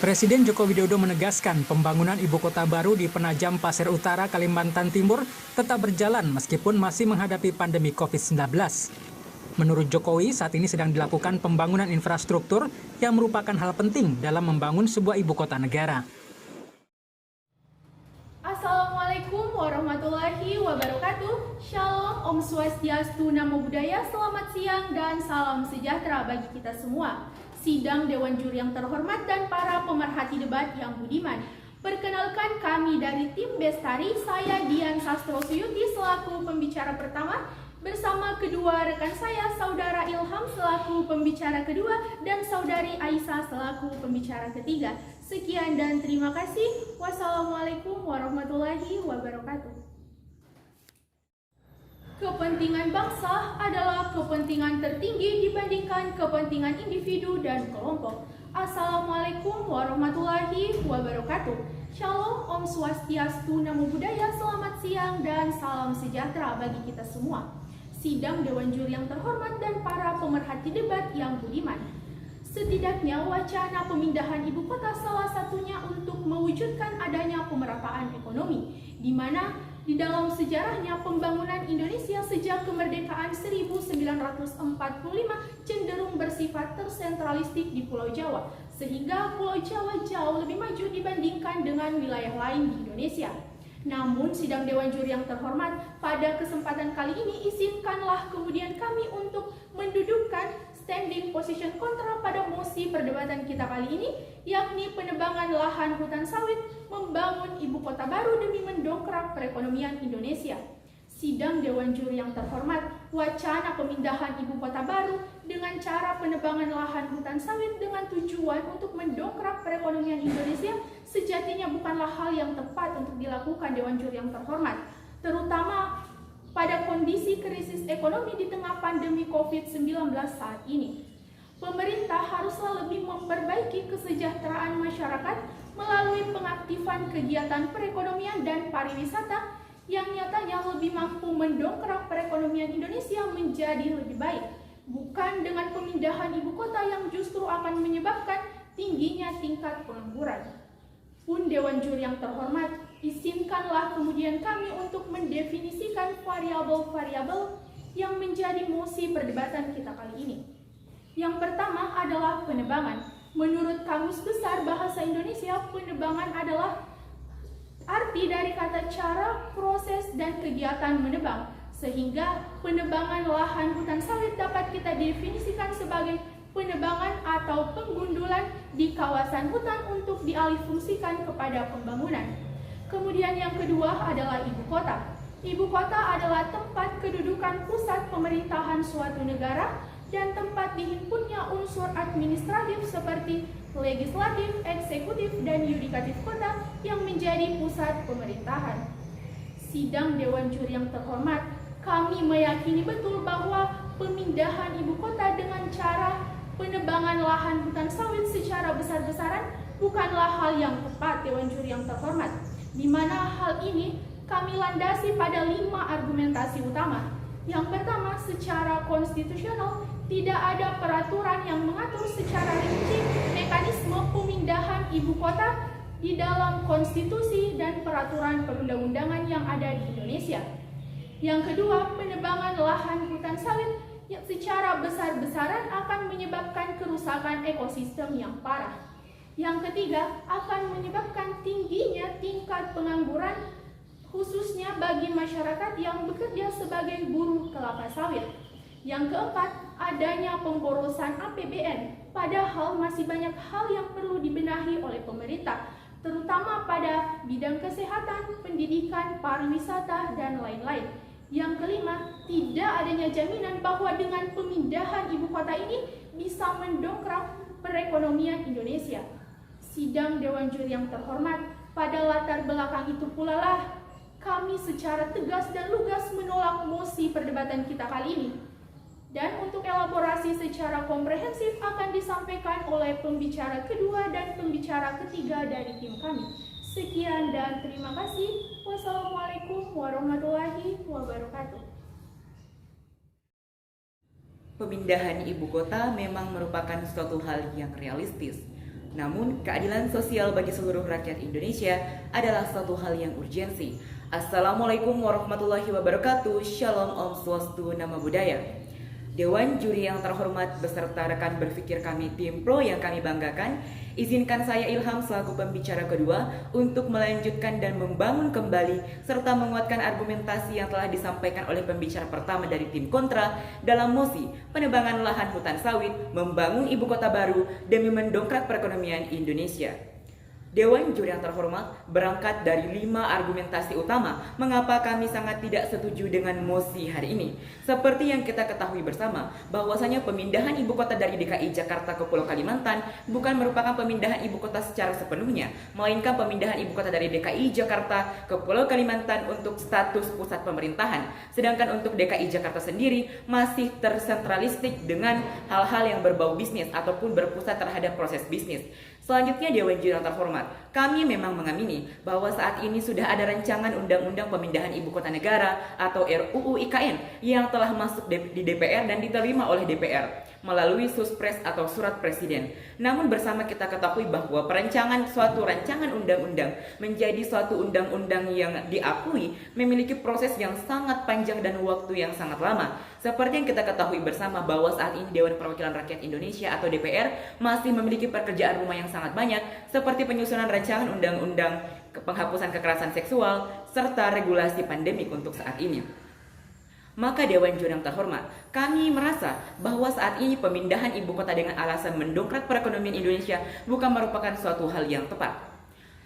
Presiden Joko Widodo menegaskan pembangunan ibu kota baru di Penajam Pasir Utara, Kalimantan Timur tetap berjalan meskipun masih menghadapi pandemi COVID-19. Menurut Jokowi, saat ini sedang dilakukan pembangunan infrastruktur yang merupakan hal penting dalam membangun sebuah ibu kota negara. Assalamualaikum warahmatullahi wabarakatuh. Shalom, Om Swastiastu, Namo Buddhaya, selamat siang dan salam sejahtera bagi kita semua. Sidang Dewan Juri yang terhormat dan para pemerhati debat yang budiman. Perkenalkan kami dari tim Bestari, saya Dian Sastrosuyuti selaku pembicara pertama, bersama kedua rekan saya, Saudara Ilham selaku pembicara kedua, dan Saudari Aisyah selaku pembicara ketiga. Sekian dan terima kasih. Wassalamualaikum warahmatullahi wabarakatuh. Kepentingan bangsa adalah kepentingan tertinggi dibandingkan kepentingan individu dan kelompok. Assalamualaikum warahmatullahi wabarakatuh. Shalom, Om Swastiastu, Namo Buddhaya, selamat siang dan salam sejahtera bagi kita semua. Sidang Dewan Juri yang terhormat dan para pemerhati debat yang budiman. Setidaknya wacana pemindahan ibu kota salah satunya untuk mewujudkan adanya pemerataan ekonomi, di mana di dalam sejarahnya pembangunan Indonesia sejak kemerdekaan 1945 cenderung bersifat tersentralistik di Pulau Jawa, sehingga Pulau Jawa jauh lebih maju dibandingkan dengan wilayah lain di Indonesia. Namun sidang Dewan Juri yang terhormat, pada kesempatan kali ini izinkanlah kemudian kami untuk mendudukkan standing position kontra pada mosi perdebatan kita kali ini, yakni penebangan lahan hutan sawit membangun ibu kota baru demi mendongkrak perekonomian Indonesia. Sidang Dewan Juri yang terhormat, wacana pemindahan ibu kota baru dengan cara penebangan lahan hutan sawit dengan tujuan untuk mendongkrak perekonomian Indonesia sejatinya bukanlah hal yang tepat untuk dilakukan Dewan Juri yang terhormat, terutama pada kondisi krisis ekonomi di tengah pandemi COVID-19 saat ini. Pemerintah haruslah lebih memperbaiki kesejahteraan masyarakat melalui pengaktifan kegiatan perekonomian dan pariwisata yang nyatanya lebih mampu mendongkrak perekonomian Indonesia menjadi lebih baik, bukan dengan pemindahan ibu kota yang justru akan menyebabkan tingginya tingkat pengangguran. Pun Dewan Juri yang terhormat, izinkanlah kemudian kami untuk mendefinisikan variabel-variabel yang menjadi mosi perdebatan kita kali ini. Yang pertama adalah penebangan. Menurut Kamus Besar Bahasa Indonesia, penebangan adalah arti dari kata cara, proses, dan kegiatan menebang. Sehingga penebangan lahan hutan sawit dapat kita definisikan sebagai penebangan atau penggundulan di kawasan hutan untuk dialihfungsikan kepada pembangunan. Kemudian yang kedua adalah ibu kota. Ibu kota adalah tempat kedudukan pusat pemerintahan suatu negara dan tempat dihimpunnya unsur administratif seperti legislatif, eksekutif, dan yudikatif kota yang menjadi pusat pemerintahan. Sidang Dewan Juri yang terhormat, kami meyakini betul bahwa pemindahan ibu kota dengan cara penebangan lahan hutan sawit secara besar-besaran bukanlah hal yang tepat Dewan Juri yang terhormat, di mana hal ini kami landasi pada 5 argumentasi utama. Yang pertama, secara konstitusional tidak ada peraturan yang mengatur secara rinci mekanisme pemindahan ibu kota di dalam konstitusi dan peraturan perundang-undangan yang ada di Indonesia. Yang kedua, penebangan lahan hutan sawit yang secara besar-besaran akan menyebabkan kerusakan ekosistem yang parah. Yang ketiga, akan menyebabkan tingginya tingkat pengangguran khususnya bagi masyarakat yang bekerja sebagai buruh kelapa sawit. Yang keempat, adanya pemborosan APBN, padahal masih banyak hal yang perlu dibenahi oleh pemerintah, terutama pada bidang kesehatan, pendidikan, pariwisata, dan lain-lain. Yang kelima, tidak adanya jaminan bahwa dengan pemindahan ibu kota ini bisa mendongkrak perekonomian Indonesia. Sidang Dewan Juri yang terhormat, pada latar belakang itu pula lah kami secara tegas dan lugas menolak mosi perdebatan kita kali ini. Dan untuk elaborasi secara komprehensif akan disampaikan oleh pembicara kedua dan pembicara ketiga dari tim kami. Sekian dan terima kasih. Wassalamualaikum warahmatullahi wabarakatuh. Pemindahan ibu kota memang merupakan suatu hal yang realistis. Namun, keadilan sosial bagi seluruh rakyat Indonesia adalah satu hal yang urgensi. Assalamualaikum warahmatullahi wabarakatuh. Shalom, Om Swastiastu, Namo Buddhaya. Dewan Juri yang terhormat beserta rekan berpikir kami tim Pro yang kami banggakan, izinkan saya Ilham selaku pembicara kedua untuk melanjutkan dan membangun kembali serta menguatkan argumentasi yang telah disampaikan oleh pembicara pertama dari tim kontra dalam mosi penebangan lahan hutan sawit, membangun ibu kota baru demi mendongkrak perekonomian Indonesia. Dewan Juri yang terhormat berangkat dari 5 argumentasi utama mengapa kami sangat tidak setuju dengan mosi hari ini. Seperti yang kita ketahui bersama, bahwasanya pemindahan ibu kota dari DKI Jakarta ke Pulau Kalimantan bukan merupakan pemindahan ibu kota secara sepenuhnya, melainkan pemindahan ibu kota dari DKI Jakarta ke Pulau Kalimantan untuk status pusat pemerintahan. Sedangkan untuk DKI Jakarta sendiri masih tersentralistik dengan hal-hal yang berbau bisnis ataupun berpusat terhadap proses bisnis. Selanjutnya, Dewan Juri yang terhormat, kami memang mengamini bahwa saat ini sudah ada rancangan Undang-Undang Pemindahan Ibu Kota Negara atau RUU IKN yang telah masuk di DPR dan diterima oleh DPR melalui Suspres atau Surat Presiden. Namun bersama kita ketahui bahwa suatu rancangan undang-undang menjadi suatu undang-undang yang diakui memiliki proses yang sangat panjang dan waktu yang sangat lama. Seperti yang kita ketahui bersama bahwa saat ini Dewan Perwakilan Rakyat Indonesia atau DPR masih memiliki pekerjaan rumah yang sangat banyak seperti penyusunan rancangan undang-undang penghapusan kekerasan seksual serta regulasi pandemik untuk saat ini. Maka Dewan Juri yang terhormat, kami merasa bahwa saat ini pemindahan ibu kota dengan alasan mendongkrak perekonomian Indonesia bukan merupakan suatu hal yang tepat.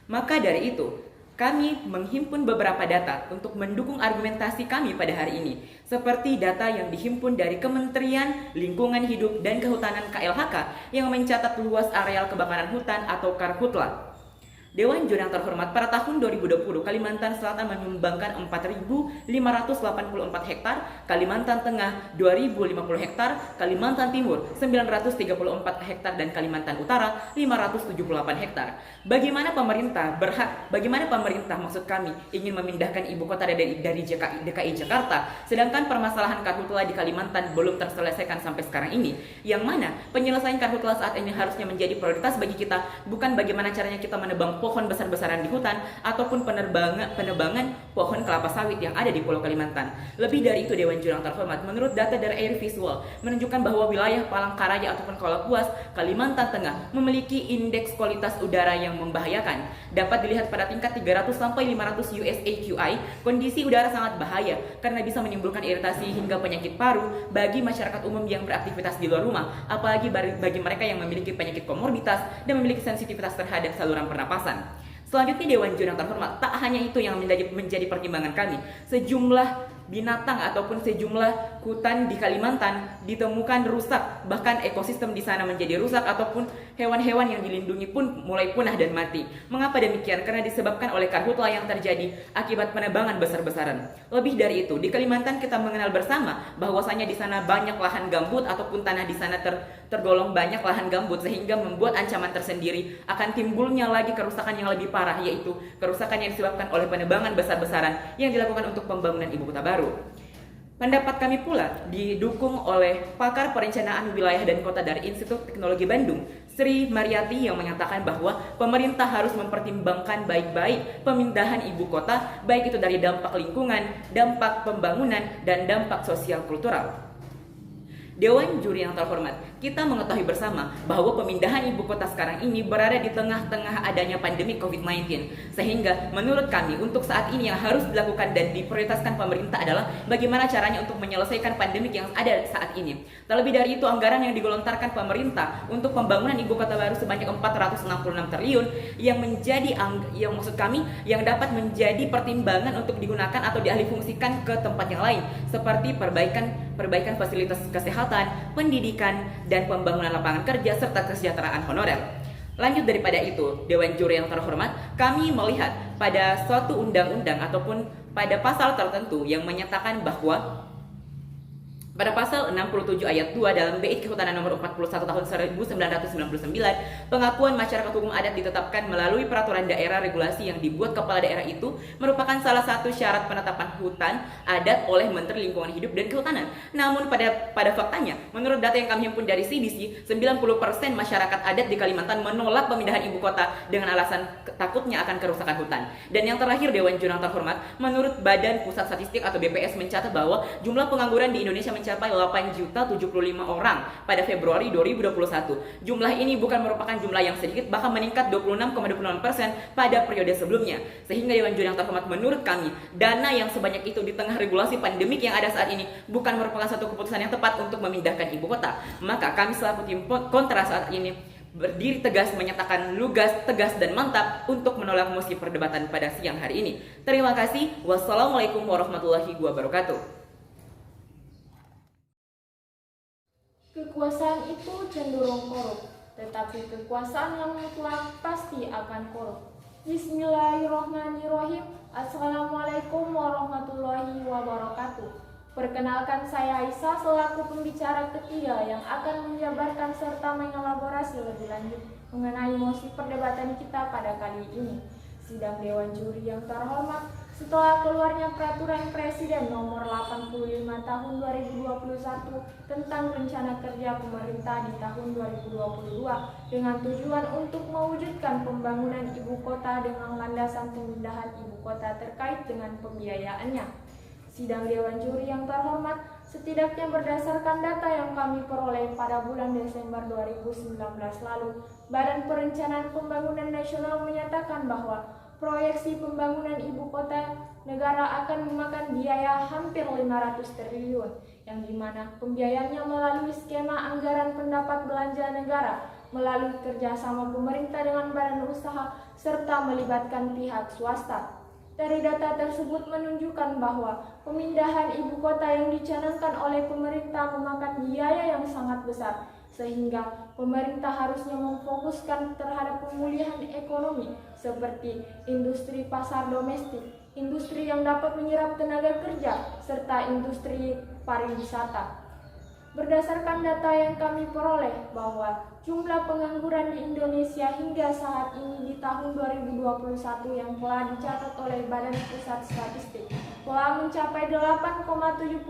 Maka dari itu, kami menghimpun beberapa data untuk mendukung argumentasi kami pada hari ini, seperti data yang dihimpun dari Kementerian Lingkungan Hidup dan Kehutanan KLHK yang mencatat luas areal kebakaran hutan atau Karhutla. Dewan Juri yang terhormat, pada tahun 2020 Kalimantan Selatan menyumbangkan 4.584 hektar, Kalimantan Tengah 2.050 hektar, Kalimantan Timur 934 hektar dan Kalimantan Utara 578 hektar. Bagaimana pemerintah maksud kami ingin memindahkan ibu kota dari DKI Jakarta, sedangkan permasalahan karhutla di Kalimantan belum terselesaikan sampai sekarang ini, yang mana penyelesaian karhutla saat ini harusnya menjadi prioritas bagi kita, bukan bagaimana caranya kita menebang pohon besar-besaran di hutan ataupun penebangan pohon kelapa sawit yang ada di Pulau Kalimantan. Lebih dari itu, Dewan Juri yang terhormat, menurut data dari Air Visual menunjukkan bahwa wilayah Palangkaraya ataupun Kalapuas, Kalimantan Tengah memiliki indeks kualitas udara yang membahayakan. Dapat dilihat pada tingkat 300 sampai 500 USAQI, kondisi udara sangat bahaya karena bisa menimbulkan iritasi hingga penyakit paru bagi masyarakat umum yang beraktivitas di luar rumah, apalagi bagi mereka yang memiliki penyakit komorbitas dan memiliki sensitivitas terhadap saluran pernapasan. Selanjutnya, Dewan Juri yang terhormat, tak hanya itu yang menjadi pertimbangan kami. Sejumlah binatang ataupun sejumlah hutan di Kalimantan ditemukan rusak, bahkan ekosistem di sana menjadi rusak ataupun hewan-hewan yang dilindungi pun mulai punah dan mati. Mengapa demikian? Karena disebabkan oleh karhutla yang terjadi akibat penebangan besar-besaran. Lebih dari itu, di Kalimantan kita mengenal bersama bahwasanya di sana banyak lahan gambut ataupun tanah di sana tergolong banyak lahan gambut, sehingga membuat ancaman tersendiri akan timbulnya lagi kerusakan yang lebih parah, yaitu kerusakan yang disebabkan oleh penebangan besar-besaran yang dilakukan untuk pembangunan ibu kota baru. Pendapat kami pula didukung oleh pakar perencanaan wilayah dan kota dari Institut Teknologi Bandung, Sri Mariati, yang menyatakan bahwa pemerintah harus mempertimbangkan baik-baik pemindahan ibu kota, baik itu dari dampak lingkungan, dampak pembangunan, dan dampak sosial kultural. Dewan Juri yang terhormat, kita mengetahui bersama bahwa pemindahan ibu kota sekarang ini berada di tengah-tengah adanya pandemi COVID-19. Sehingga menurut kami untuk saat ini yang harus dilakukan dan diprioritaskan pemerintah adalah bagaimana caranya untuk menyelesaikan pandemik yang ada saat ini. Terlebih dari itu, anggaran yang digelontarkan pemerintah untuk pembangunan ibu kota baru sebanyak 466 triliun yang maksud kami yang dapat menjadi pertimbangan untuk digunakan atau dialihfungsikan ke tempat yang lain, seperti perbaikan fasilitas kesehatan, pendidikan, dan pembangunan lapangan kerja serta kesejahteraan honorer. Lanjut daripada itu, Dewan Juri yang terhormat, kami melihat pada suatu undang-undang ataupun pada pasal tertentu yang menyatakan bahwa Pada pasal 67 ayat 2 dalam BI Kehutanan nomor 41 tahun 1999, pengakuan masyarakat hukum adat ditetapkan melalui peraturan daerah regulasi yang dibuat kepala daerah itu merupakan salah satu syarat penetapan hutan adat oleh Menteri Lingkungan Hidup dan Kehutanan. Namun pada faktanya, menurut data yang kami himpun dari CDC, 90% masyarakat adat di Kalimantan menolak pemindahan ibu kota dengan alasan takutnya akan kerusakan hutan. Dan yang terakhir, Dewan Juri yang terhormat, menurut Badan Pusat Statistik atau BPS mencatat bahwa jumlah pengangguran di Indonesia mencapai 8.075 orang pada Februari 2021. Jumlah ini bukan merupakan jumlah yang sedikit, bahkan meningkat 26,26% pada periode sebelumnya. Sehingga Dewan Juri yang terhormat, menurut kami, dana yang sebanyak itu di tengah regulasi pandemik yang ada saat ini bukan merupakan satu keputusan yang tepat untuk memindahkan ibu kota. Maka kami selaku tim kontra saat ini berdiri tegas, menyatakan lugas, tegas, dan mantap untuk menolak mosi perdebatan pada siang hari ini. Terima kasih. Wassalamualaikum warahmatullahi wabarakatuh. Kekuasaan itu cenderung korup, tetapi kekuasaan yang mutlak pasti akan korup. Bismillahirrahmanirrahim. Assalamualaikum warahmatullahi wabarakatuh. Perkenalkan, saya Aisyah selaku pembicara ketiga yang akan menjabarkan serta mengelaborasi lebih lanjut mengenai mosi perdebatan kita pada kali ini. Sidang Dewan Juri yang terhormat, setelah keluarnya Peraturan Presiden Nomor 85 Tahun 2021 tentang Rencana Kerja Pemerintah di tahun 2022 dengan tujuan untuk mewujudkan pembangunan ibu kota dengan landasan pemindahan ibu kota terkait dengan pembiayaannya. Sidang Dewan Juri yang terhormat, setidaknya berdasarkan data yang kami peroleh pada bulan Desember 2019 lalu, Badan Perencanaan Pembangunan Nasional menyatakan bahwa proyeksi pembangunan ibu kota negara akan memakan biaya hampir 500 triliun, yang dimana pembiayaannya melalui skema anggaran pendapat belanja negara, melalui kerjasama pemerintah dengan badan usaha, serta melibatkan pihak swasta. Dari data tersebut menunjukkan bahwa pemindahan ibu kota yang dicanangkan oleh pemerintah memakan biaya yang sangat besar, sehingga pemerintah harusnya memfokuskan terhadap pemulihan ekonomi seperti industri pasar domestik, industri yang dapat menyerap tenaga kerja, serta industri pariwisata. Berdasarkan data yang kami peroleh bahwa jumlah pengangguran di Indonesia hingga saat ini di tahun 2021 yang telah dicatat oleh Badan Pusat Statistik telah mencapai 8,75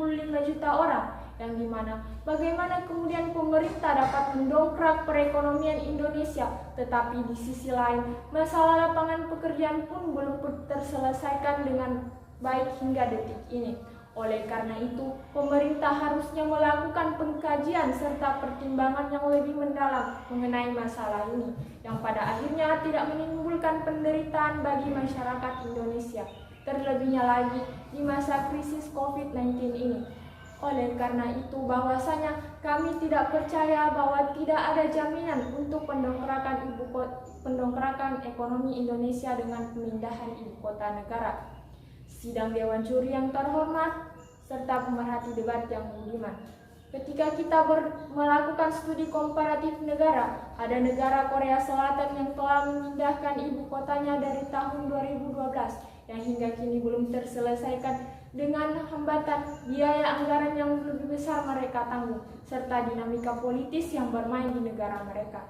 juta orang, yang dimana bagaimana kemudian pemerintah dapat mendongkrak perekonomian Indonesia, tetapi di sisi lain masalah lapangan pekerjaan pun belum terselesaikan dengan baik hingga detik ini. Oleh karena itu, pemerintah harusnya melakukan pengkajian serta pertimbangan yang lebih mendalam mengenai masalah ini, yang pada akhirnya tidak menimbulkan penderitaan bagi masyarakat Indonesia, terlebihnya lagi di masa krisis COVID-19 ini. Oleh karena itu, bahwasanya kami tidak percaya bahwa tidak ada jaminan untuk pendongkrakan ekonomi Indonesia dengan pemindahan ibu kota negara. Sidang Dewan Juri yang terhormat, serta pemerhati debat yang budiman. Ketika kita melakukan studi komparatif negara, ada negara Korea Selatan yang telah memindahkan ibu kotanya dari tahun 2012 yang hingga kini belum terselesaikan dengan hambatan biaya anggaran yang lebih besar mereka tanggung, serta dinamika politis yang bermain di negara mereka.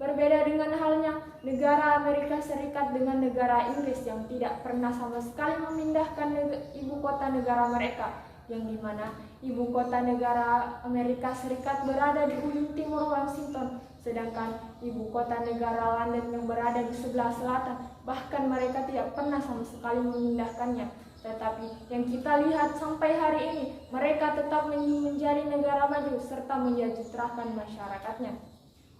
Berbeda dengan halnya negara Amerika Serikat dengan negara Inggris yang tidak pernah sama sekali memindahkan ibu kota negara mereka, yang dimana ibu kota negara Amerika Serikat berada di ujung timur Washington, sedangkan ibu kota negara London yang berada di sebelah selatan, bahkan mereka tidak pernah sama sekali memindahkannya. Tetapi yang kita lihat sampai hari ini, mereka tetap menjadi negara maju serta mensejahterakan masyarakatnya.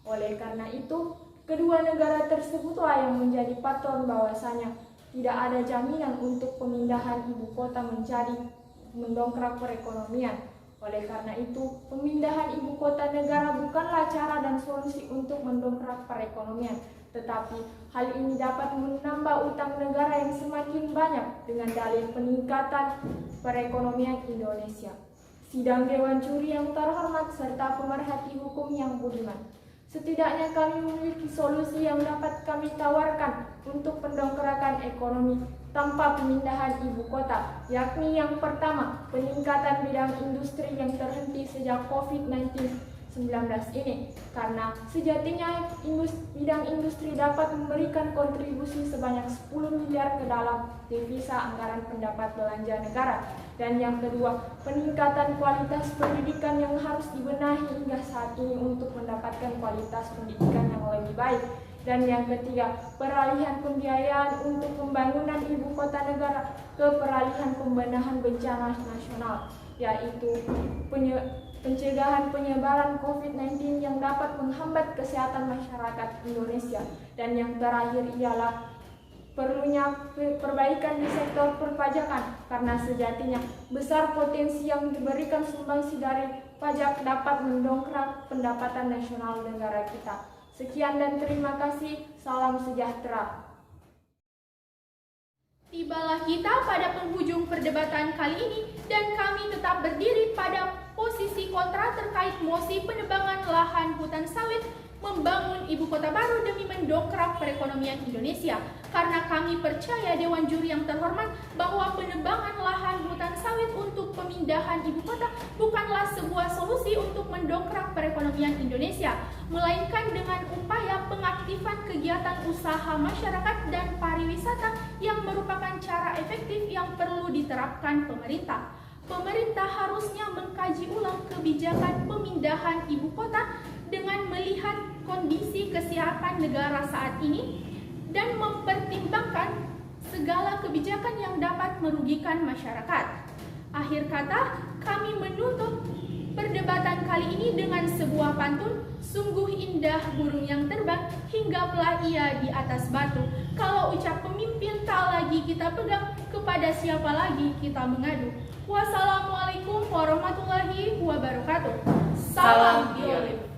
Oleh karena itu, kedua negara tersebutlah yang menjadi patron bahwasanya tidak ada jaminan untuk pemindahan ibu kota menjadi mendongkrak perekonomian. Oleh karena itu, pemindahan ibu kota negara bukanlah cara dan solusi untuk mendongkrak perekonomian, tetapi hal ini dapat menambah utang negara yang semakin banyak dengan dalih peningkatan perekonomian Indonesia. Sidang Dewan Juri yang terhormat serta pemerhati hukum yang budiman, Setidaknya kami memiliki solusi yang dapat kami tawarkan untuk pendongkrakan ekonomi tanpa pemindahan ibu kota, yakni yang pertama, peningkatan bidang industri yang terhenti sejak COVID-19 ini, karena sejatinya bidang industri dapat memberikan kontribusi sebanyak 10 miliar ke dalam devisa anggaran pendapat belanja negara. Dan yang kedua, peningkatan kualitas pendidikan yang harus dibenahi hingga saat ini untuk mendapatkan kualitas pendidikan yang lebih baik. Dan yang ketiga, peralihan pembiayaan untuk pembangunan ibu kota negara ke peralihan pembenahan bencana nasional, yaitu pencegahan penyebaran COVID-19 yang dapat menghambat kesehatan masyarakat Indonesia. Dan yang terakhir ialah perlunya perbaikan di sektor perpajakan, karena sejatinya besar potensi yang diberikan sumbangsi dari pajak dapat mendongkrak pendapatan nasional negara kita. Sekian dan terima kasih. Salam sejahtera. Tibalah kita pada penghujung perdebatan kali ini dan kami tetap berdiri pada posisi kontra terkait mosi penebangan lahan hutan sawit membangun ibu kota baru demi mendongkrak perekonomian Indonesia. Karena kami percaya Dewan Juri yang terhormat bahwa penebangan lahan hutan sawit untuk pemindahan ibu kota bukanlah sebuah solusi untuk mendongkrak perekonomian Indonesia, melainkan dengan upaya pengaktifan kegiatan usaha masyarakat dan pariwisata yang merupakan cara efektif yang perlu diterapkan pemerintah. Pemerintah harusnya mengkaji ulang kebijakan pemindahan ibu kota dengan melihat kondisi kesehatan negara saat ini dan mempertimbangkan segala kebijakan yang dapat merugikan masyarakat. Akhir kata, kami menutup perdebatan kali ini dengan sebuah pantun, sungguh indah burung yang terbang, hinggaplah ia di atas batu. Kalau ucap pemimpin tak lagi kita pegang, kepada siapa lagi kita mengadu. Wassalamualaikum warahmatullahi wabarakatuh. Salam Biolib.